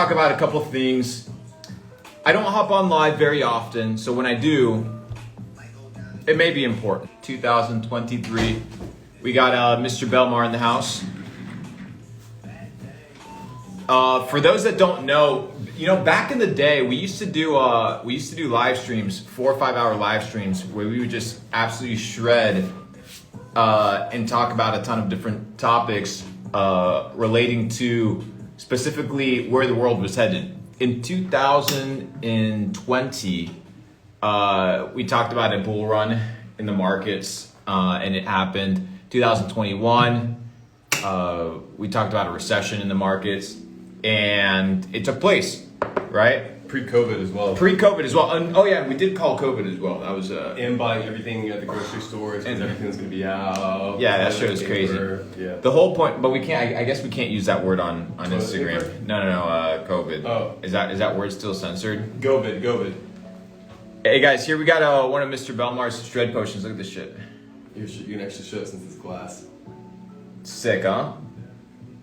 Talk about a couple things. I don't hop on live very often, so when I do, it may be important. 2023, we got Mr. Belmar in the house. For those that don't know, back in the day, we used to do live streams, 4 or 5 hour live streams, where we would just absolutely shred and talk about a ton of different topics relating to specifically where the world was headed. In 2020, we talked about a bull run in the markets, and it happened. 2021, we talked about a recession in the markets, and it took place, right? Pre-COVID as well. And, oh yeah, we did call COVID as well. That was and buying everything at the grocery stores because everything's gonna be out. Yeah, that shit was crazy. Yeah. The whole point, but we can't. I guess we can't use that word on Instagram. Paper? No. COVID. Oh, is that word still censored? COVID. Hey guys, here we got one of Mr. Belmar's shred potions. Look at this shit. You can actually show it since it's glass. Sick, huh?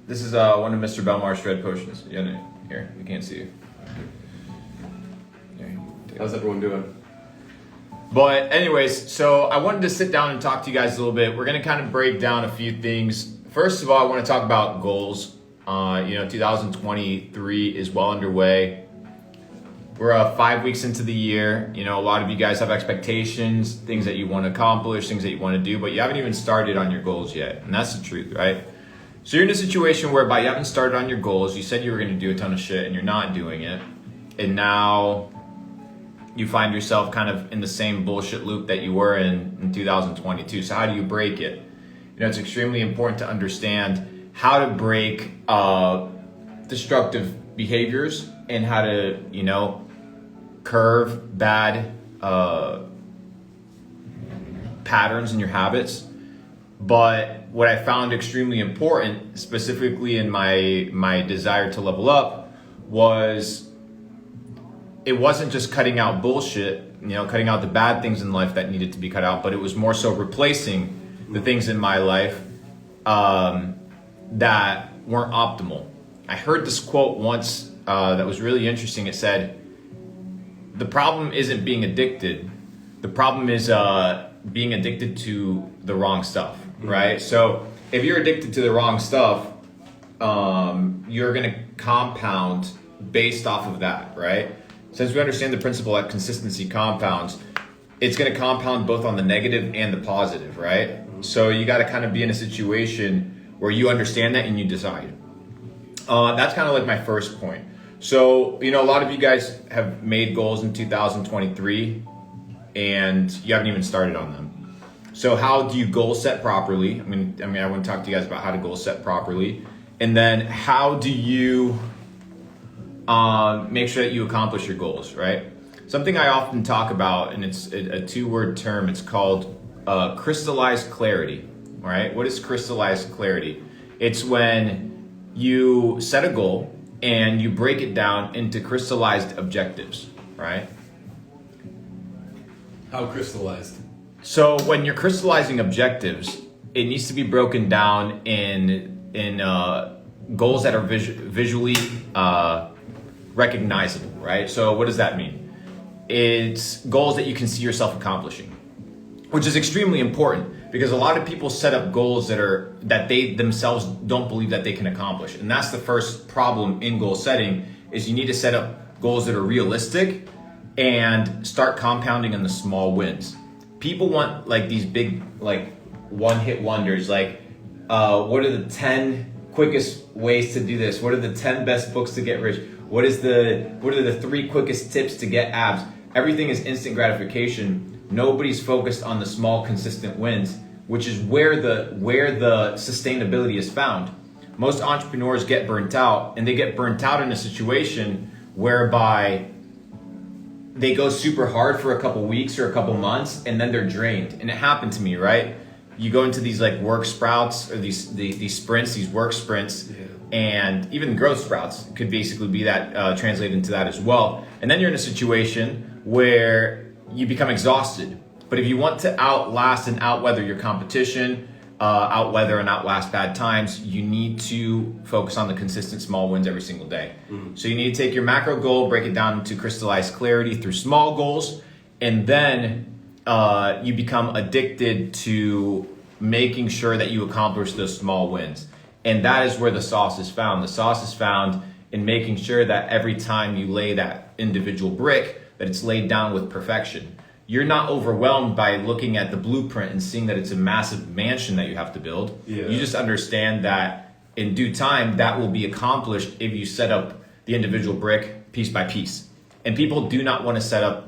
This is one of Mr. Belmar's shred potions. Here, you can't see it. How's everyone doing? But anyways, so I wanted to sit down and talk to you guys a little bit. We're going to kind of break down a few things. First of all, I want to talk about goals. 2023 is well underway. We're 5 weeks into the year. A lot of you guys have expectations, things that you want to accomplish, things that you want to do, but you haven't even started on your goals yet. And that's the truth, right? So you're in a situation whereby you haven't started on your goals. You said you were going to do a ton of shit and you're not doing it. And now you find yourself kind of in the same bullshit loop that you were in 2022. So how do you break it? It's extremely important to understand how to break destructive behaviors and how to, curve bad patterns in your habits. But what I found extremely important, specifically in my desire to level up, was it wasn't just cutting out bullshit, cutting out the bad things in life that needed to be cut out, but it was more so replacing the things in my life that weren't optimal. I heard this quote once that was really interesting. It said, the problem isn't being addicted. The problem is being addicted to the wrong stuff, right? So if you're addicted to the wrong stuff, you're going to compound based off of that, right? Since we understand the principle that consistency compounds, it's going to compound both on the negative and the positive, right? So you got to kind of be in a situation where you understand that and you decide. That's kind of like my first point. So, a lot of you guys have made goals in 2023 and you haven't even started on them. So how do you goal set properly? I want to talk to you guys about how to goal set properly. And then how do you make sure that you accomplish your goals, right? Something I often talk about, and it's a 2-word term, it's called crystallized clarity, right? What is crystallized clarity? It's when you set a goal and you break it down into crystallized objectives, right? How crystallized? So when you're crystallizing objectives, it needs to be broken down in goals that are visually recognizable, right? So what does that mean? It's goals that you can see yourself accomplishing, which is extremely important because a lot of people set up goals that they themselves don't believe that they can accomplish. And that's the first problem in goal setting, is you need to set up goals that are realistic and start compounding on the small wins. People want like these big, like one-hit wonders, like what are the 10 quickest ways to do this? What are the 10 best books to get rich? What are the 3 quickest tips to get abs? Everything is instant gratification. Nobody's focused on the small, consistent wins, which is where the sustainability is found. Most entrepreneurs get burnt out, and they get burnt out in a situation whereby they go super hard for a couple weeks or a couple months, and then they're drained. And it happened to me, right? You go into these like work sprouts or these sprints, these work sprints, and even growth sprouts could basically be that translated into that as well. And then you're in a situation where you become exhausted. But if you want to outlast and outweather your competition, out weather and outlast bad times, you need to focus on the consistent small wins every single day. So you need to take your macro goal, break it down to crystallized clarity through small goals, and then you become addicted to making sure that you accomplish those small wins. And that is where the sauce is found. The sauce is found in making sure that every time you lay that individual brick, that it's laid down with perfection. You're not overwhelmed by looking at the blueprint and seeing that it's a massive mansion that you have to build. Yeah. You just understand that in due time, that will be accomplished if you set up the individual brick piece by piece. And people do not want to set up,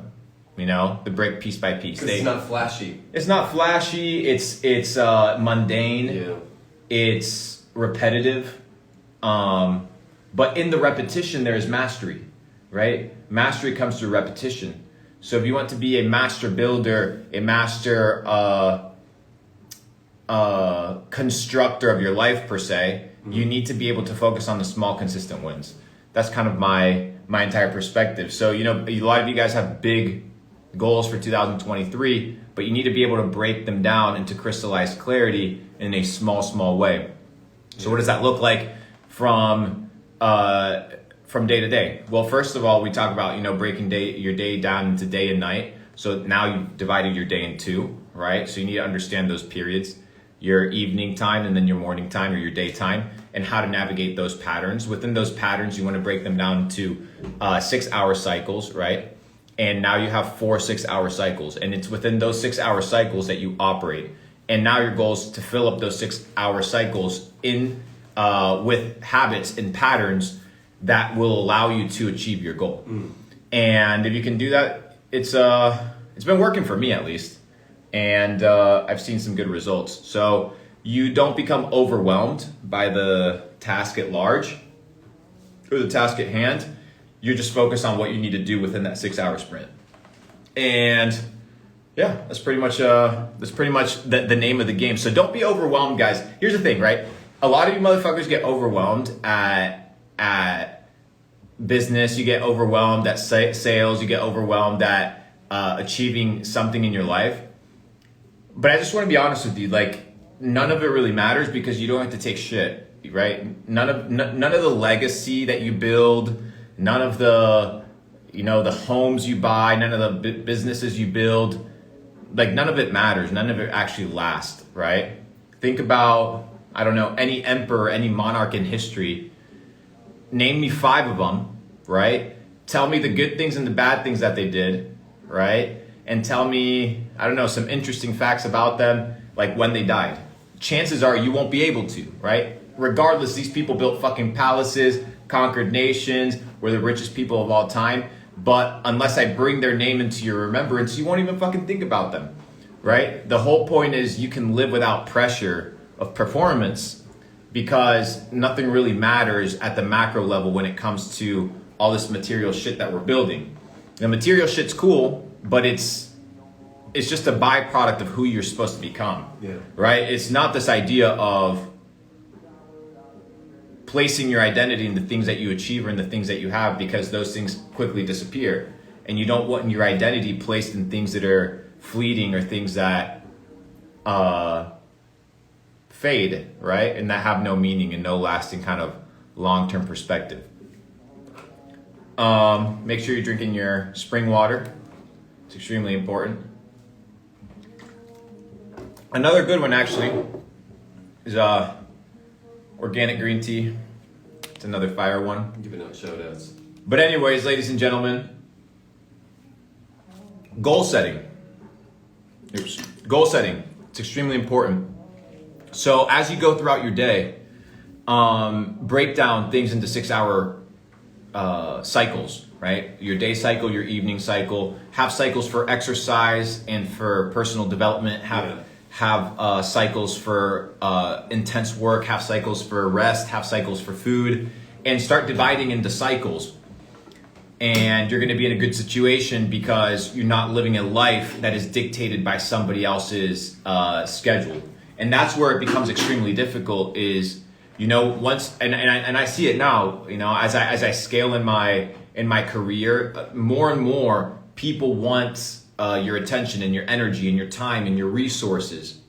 the brick piece by piece. It's not flashy. It's not flashy. It's mundane. Yeah. It's repetitive. But in the repetition, there is mastery, right? Mastery comes through repetition. So if you want to be a master builder, a master constructor of your life per se, you need to be able to focus on the small, consistent wins. That's kind of my entire perspective. So, a lot of you guys have big goals for 2023, but you need to be able to break them down into crystallized clarity in a small way. So what does that look like from day to day? Well, first of all, we talk about, breaking your day down into day and night. So now you've divided your day in two, right? So you need to understand those periods, your evening time and then your morning time or your daytime, and how to navigate those patterns. Within those patterns, you want to break them down to 6-hour cycles, right? And now you have 4 6-hour cycles, and it's within those 6-hour cycles that you operate. And now your goal is to fill up those 6-hour cycles in with habits and patterns that will allow you to achieve your goal. And if you can do that, it's been working for me at least, and I've seen some good results. So you don't become overwhelmed by the task at large or the task at hand. You're just focused on what you need to do within that 6-hour sprint. And yeah, that's pretty much the name of the game. So don't be overwhelmed, guys. Here's the thing, right? A lot of you motherfuckers get overwhelmed at business. You get overwhelmed at sales. You get overwhelmed at achieving something in your life. But I just want to be honest with you. Like, none of it really matters because you don't have to take shit, right? None of the legacy that you build, none of the the homes you buy, none of the businesses you build, like none of it matters. None of it actually lasts, right? Think about, I don't know, any emperor, any monarch in history. Name me 5 of them, right? Tell me the good things and the bad things that they did, right? And tell me, I don't know, some interesting facts about them, like when they died. Chances are you won't be able to, right? Regardless, these people built fucking palaces, conquered nations, were the richest people of all time. But unless I bring their name into your remembrance, you won't even fucking think about them, right? The whole point is you can live without pressure of performance because nothing really matters at the macro level when it comes to all this material shit that we're building. The material shit's cool, but it's just a byproduct of who you're supposed to become, right? It's not this idea of placing your identity in the things that you achieve or in the things that you have, because those things quickly disappear. And you don't want your identity placed in things that are fleeting or things that fade, right? And that have no meaning and no lasting kind of long-term perspective. Make sure you're drinking your spring water. It's extremely important. Another good one actually is organic green tea. It's another fire one. Giving out shout outs. But anyways, ladies and gentlemen, goal setting. Goal setting. It's extremely important. So as you go throughout your day, break down things into 6-hour cycles, right? Your day cycle, your evening cycle. Have cycles for exercise and for personal development. Have cycles for intense work, have cycles for rest, have cycles for food, and start dividing into cycles. And you're going to be in a good situation because you're not living a life that is dictated by somebody else's schedule. And that's where it becomes extremely difficult is, once, and I see it now, as I scale in my career, more and more people want your attention and your energy and your time and your resources.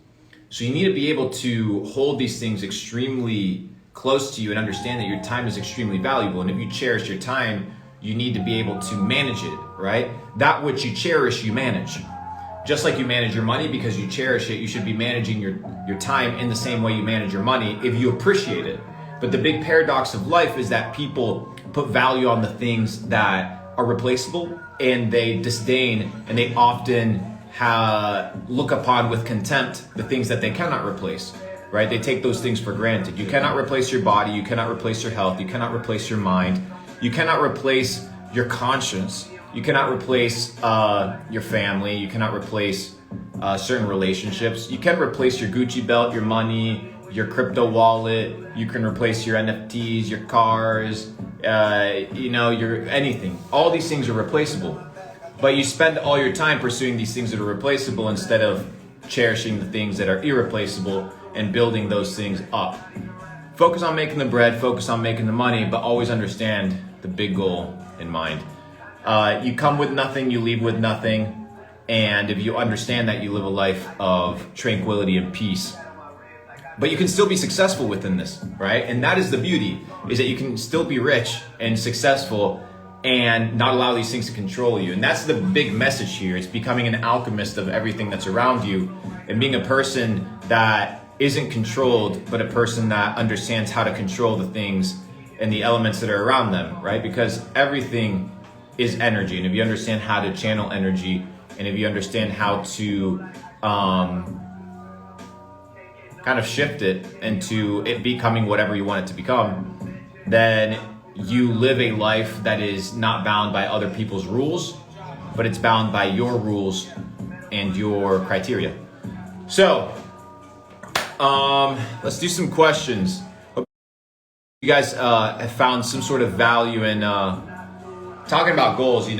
So you need to be able to hold these things extremely close to you and understand that your time is extremely valuable. And if you cherish your time, you need to be able to manage it, right? That which you cherish, you manage. Just like you manage your money because you cherish it, you should be managing your time in the same way you manage your money if you appreciate it. But the big paradox of life is that people put value on the things that are replaceable, and they disdain and they often look upon with contempt the things that they cannot replace, right? They take those things for granted. You cannot replace your body, you cannot replace your health, you cannot replace your mind, you cannot replace your conscience, you cannot replace your family, you cannot replace certain relationships. You can replace your Gucci belt, your money, your crypto wallet, you can replace your NFTs, your cars, your anything. All these things are replaceable. But you spend all your time pursuing these things that are replaceable instead of cherishing the things that are irreplaceable and building those things up. Focus on making the bread, focus on making the money, but always understand the big goal in mind. You come with nothing, you leave with nothing. And if you understand that, you live a life of tranquility and peace. But you can still be successful within this, right? And that is the beauty, is that you can still be rich and successful and not allow these things to control you. And that's the big message here. It's becoming an alchemist of everything that's around you and being a person that isn't controlled, but a person that understands how to control the things and the elements that are around them, right? Because everything is energy. And if you understand how to channel energy, and if you understand how to kind of shift it into it becoming whatever you want it to become, then you live a life that is not bound by other people's rules, but it's bound by your rules and your criteria. So, let's do some questions. Hope you guys have found some sort of value in talking about goals,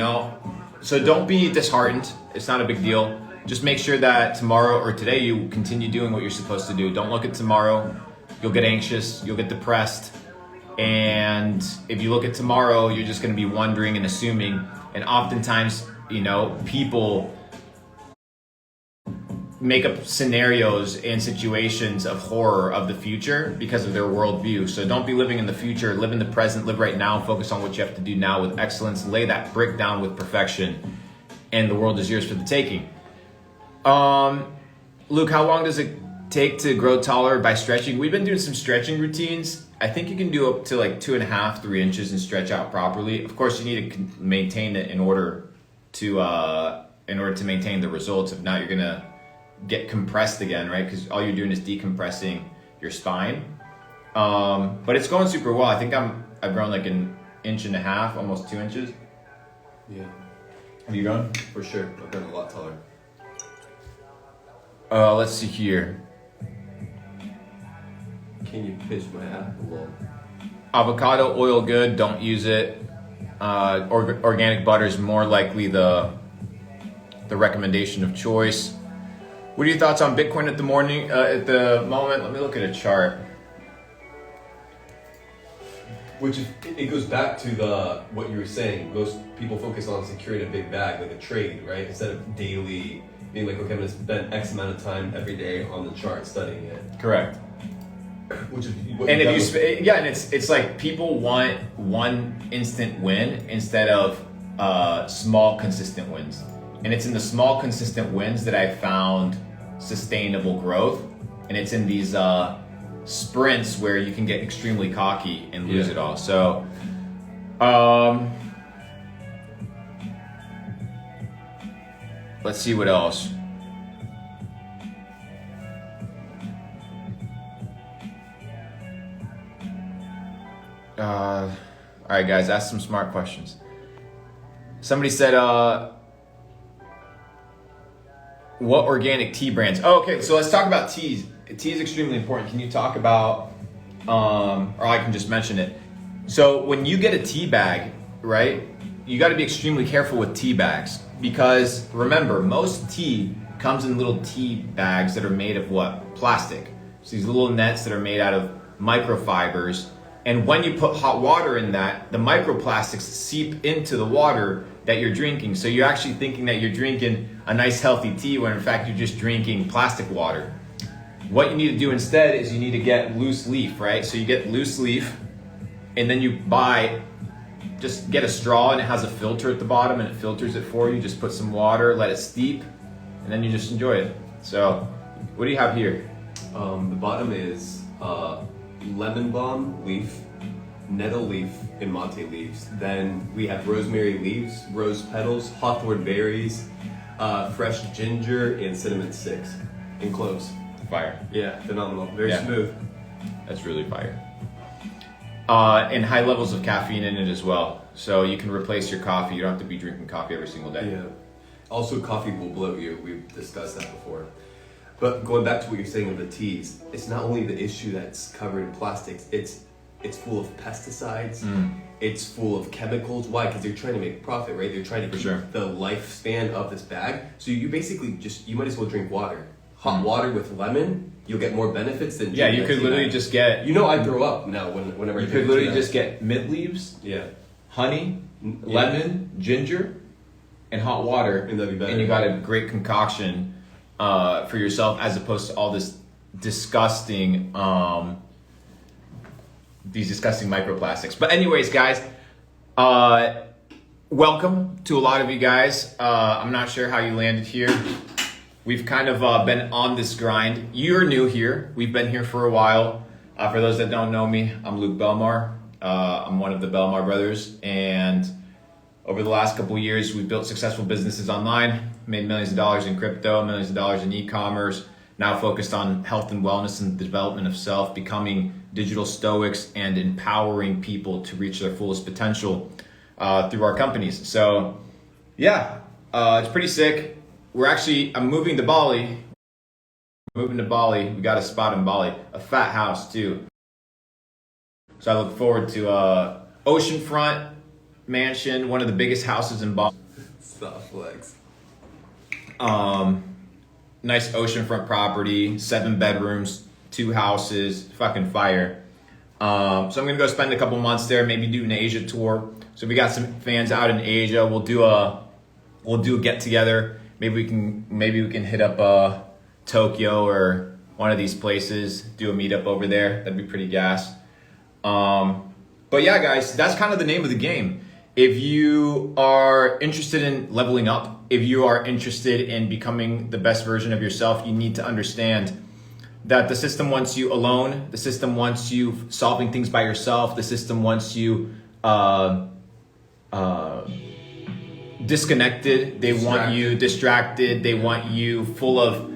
So don't be disheartened. It's not a big deal. Just make sure that tomorrow or today you continue doing what you're supposed to do. Don't look at tomorrow. You'll get anxious. You'll get depressed. And if you look at tomorrow, you're just going to be wondering and assuming. And oftentimes, people make up scenarios and situations of horror of the future because of their worldview. So don't be living in the future. Live in the present. Live right now. Focus on what you have to do now with excellence. Lay that brick down with perfection. And the world is yours for the taking. Luke, how long does it take to grow taller by stretching? We've been doing some stretching routines. I think you can do up to like 2.5, 3 inches and stretch out properly. Of course, you need to maintain it in order to maintain the results. If not, you're gonna get compressed again, right? Because all you're doing is decompressing your spine. But it's going super well. I think I've grown like 1.5 inches, almost 2 inches. Yeah. Have you grown? For sure. I've gotten a lot taller. Let's see here. Can you pitch my apple? Avocado oil good, don't use it. Organic butter is more likely the recommendation of choice. What are your thoughts on Bitcoin at the moment? Let me look at a chart. Which it goes back to what you were saying. Most people focus on securing a big bag, like a trade, right? Instead of daily being like, okay, I'm gonna spend X amount of time every day on the chart studying it. Correct. Which is and it's like people want one instant win instead of small consistent wins. And it's in the small consistent wins that I found sustainable growth. And it's in these sprints where you can get extremely cocky and lose it all. So let's see what else. All right, guys, ask some smart questions. Somebody said, what organic tea brands? Oh, okay, so let's talk about teas. Tea is extremely important. Can you talk about, or I can just mention it. So when you get a tea bag, right, you got to be extremely careful with tea bags because remember, most tea comes in little tea bags that are made of what? Plastic. So these little nets that are made out of microfibers. And when you put hot water in that, the microplastics seep into the water that you're drinking. So you're actually thinking that you're drinking a nice healthy tea when in fact you're just drinking plastic water. What you need to do instead is you need to get loose leaf, right? So you get loose leaf, and then you just get a straw, and it has a filter at the bottom, and it filters it for you. Just put some water, let it steep, and then you just enjoy it. So, what do you have here? The bottom is lemon balm leaf, nettle leaf, and mate leaves. Then we have rosemary leaves, rose petals, hawthorn berries, fresh ginger, and cinnamon sticks, and cloves. Fire. Yeah, phenomenal. Very smooth. That's really fire. And high levels of caffeine in it as well. So you can replace your coffee. You don't have to be drinking coffee every single day. Yeah. Also, coffee will bloat you. We've discussed that before. But going back to what you're saying of the teas, it's not only the issue that's covered in plastics, it's full of pesticides, it's full of chemicals. Why? Because they're trying to make profit, right? They're trying to keep the lifespan of this bag. So you basically you might as well drink water. Hot water with lemon, you'll get more benefits than you could literally just get. I throw up now whenever you could literally just get mint leaves, honey, lemon, ginger, and hot water, and that'd be better. And you got a great concoction for yourself, as opposed to all this disgusting, these disgusting microplastics. But anyways, guys, welcome to a lot of you guys. I'm not sure how you landed here. We've kind of been on this grind. You're new here. We've been here for a while. For those that don't know me, I'm Luke Belmar. I'm one of the Belmar brothers. And over the last couple of years, we've built successful businesses online, made millions of dollars in crypto, millions of dollars in e-commerce, now focused on health and wellness and the development of self, becoming digital stoics and empowering people to reach their fullest potential through our companies. So it's pretty sick. I'm moving to Bali. We got a spot in Bali, a fat house too. So I look forward to oceanfront mansion, one of the biggest houses in Bali. Stop flex. Nice oceanfront property, 7 bedrooms, 2 houses, fucking fire. So I'm gonna go spend a couple months there, maybe do an Asia tour. So we got some fans out in Asia. We'll do a get together. Maybe we can hit up Tokyo or one of these places, do a meetup over there. That'd be pretty gas. But yeah, guys, that's kind of the name of the game. If you are interested in leveling up, if you are interested in becoming the best version of yourself, you need to understand that the system wants you alone. The system wants you solving things by yourself. The system wants you disconnected. They want you distracted. They want you full of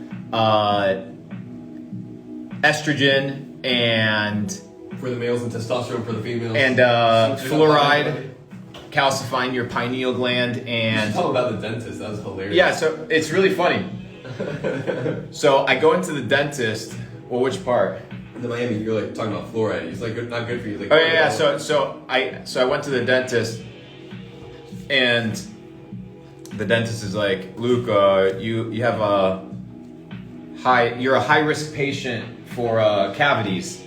estrogen and for the males and testosterone for the females and fluoride calcifying your pineal gland. And talk about the dentist. That was hilarious. Yeah, so it's really funny. So I go into the dentist. Well, which part? In Miami, you're like talking about fluoride. He's like, not good for you. Like, oh yeah. So I went to the dentist, and the dentist is like, Luke, you're a high risk patient for cavities.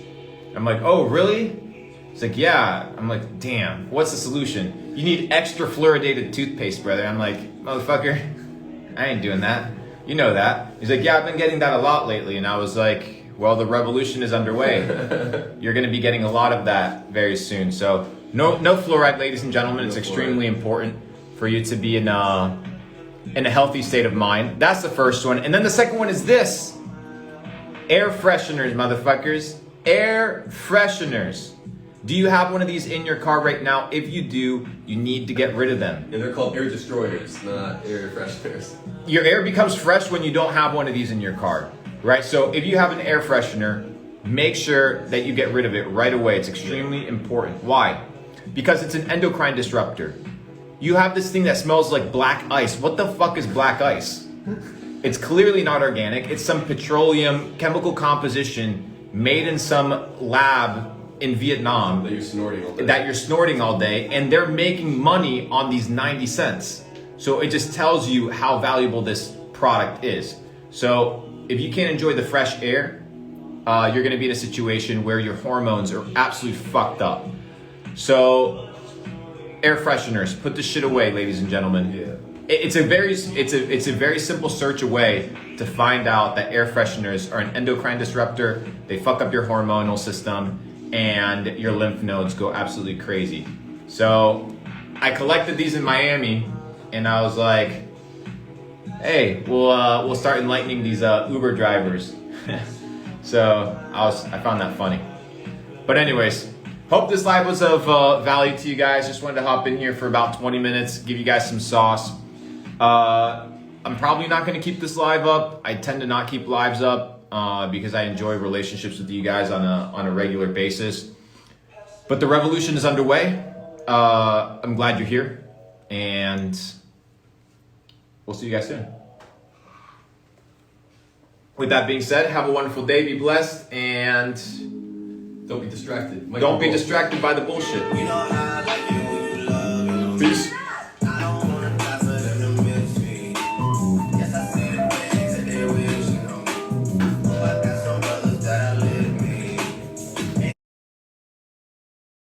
I'm like, oh really? He's like, yeah. I'm like, damn. What's the solution? You need extra fluoridated toothpaste, brother. I'm like, motherfucker, I ain't doing that. You know that. He's like, yeah, I've been getting that a lot lately. And I was like, well, the revolution is underway. You're going to be getting a lot of that very soon. So no fluoride, ladies and gentlemen. It's extremely important for you to be in a healthy state of mind. That's the first one. And then the second one is this. Air fresheners, motherfuckers. Air fresheners. Do you have one of these in your car right now? If you do, you need to get rid of them. And they're called air destroyers, not air fresheners. Your air becomes fresh when you don't have one of these in your car, right? So if you have an air freshener, make sure that you get rid of it right away. It's extremely important. Why? Because it's an endocrine disruptor. You have this thing that smells like black ice. What the fuck is black ice? It's clearly not organic. It's some petroleum chemical composition made in some lab in Vietnam that you're snorting all day, and they're making money on these 90 cents. So it just tells you how valuable this product is. So if you can't enjoy the fresh air, you're gonna be in a situation where your hormones are absolutely fucked up. So air fresheners, put this shit away, ladies and gentlemen. Yeah. it's a very simple search away to find out that air fresheners are an endocrine disruptor. They fuck up your hormonal system and your lymph nodes go absolutely crazy. So I collected these in Miami and I was like, hey, we'll start enlightening these Uber drivers. So I found that funny. But anyways, hope this live was of value to you guys. Just wanted to hop in here for about 20 minutes, give you guys some sauce. I'm probably not going to keep this live up. I tend to not keep lives up because I enjoy relationships with you guys on a regular basis. But the revolution is underway. I'm glad you're here, and we'll see you guys soon. With that being said, have a wonderful day, be blessed, and don't be distracted. Don't be distracted by the bullshit. Peace.